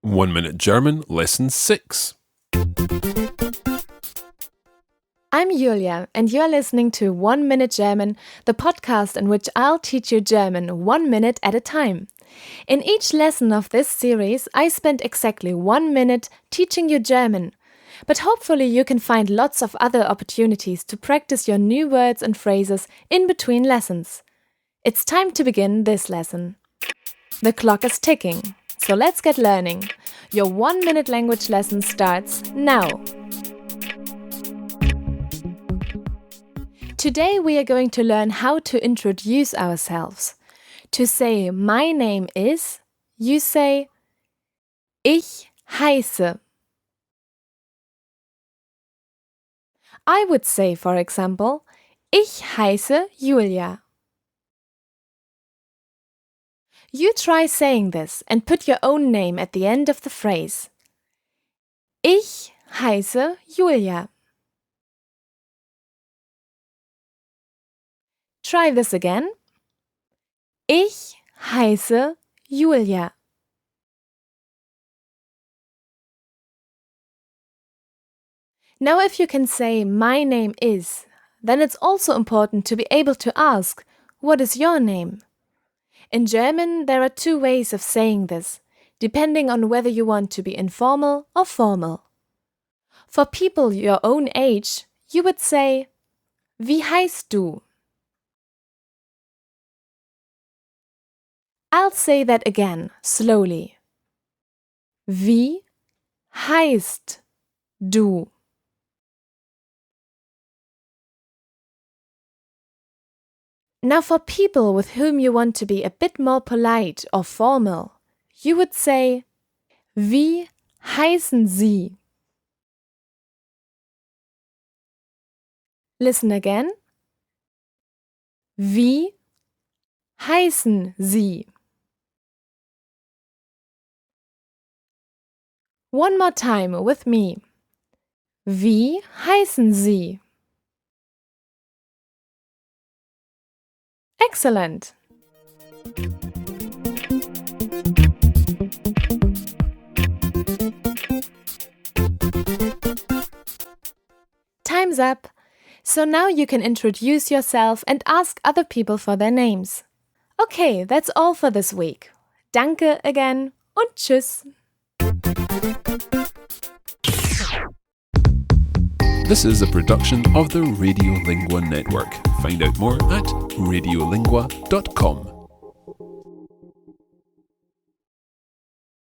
1 Minute German Lesson 6. I'm Julia, and you're listening to 1 Minute German, the podcast in which I'll teach you German 1 minute at a time. In each lesson of this series, I spend exactly 1 minute teaching you German. But hopefully you can find lots of other opportunities to practice your new words and phrases in between lessons. It's time to begin this lesson. The clock is ticking, so let's get learning. Your 1 minute language lesson starts now. Today we are going to learn how to introduce ourselves. To say my name is, you say ich heiße. I would say, for example, ich heiße Julia. You try saying this and put your own name at the end of the phrase. Ich heiße Julia. Try this again. Ich heiße Julia. Now, if you can say my name is, then it's also important to be able to ask, what is your name? In German, there are two ways of saying this, depending on whether you want to be informal or formal. For people your own age, you would say, wie heißt du? I'll say that again, slowly. Wie heißt du? Now, for people with whom you want to be a bit more polite or formal, you would say, wie heißen Sie? Listen again. Wie heißen Sie? One more time with me. Wie heißen Sie? Excellent! Time's up! So now you can introduce yourself and ask other people for their names. Okay, that's all for this week. Danke again und tschüss! This is a production of the Radiolingua Network. Find out more at radiolingua.com.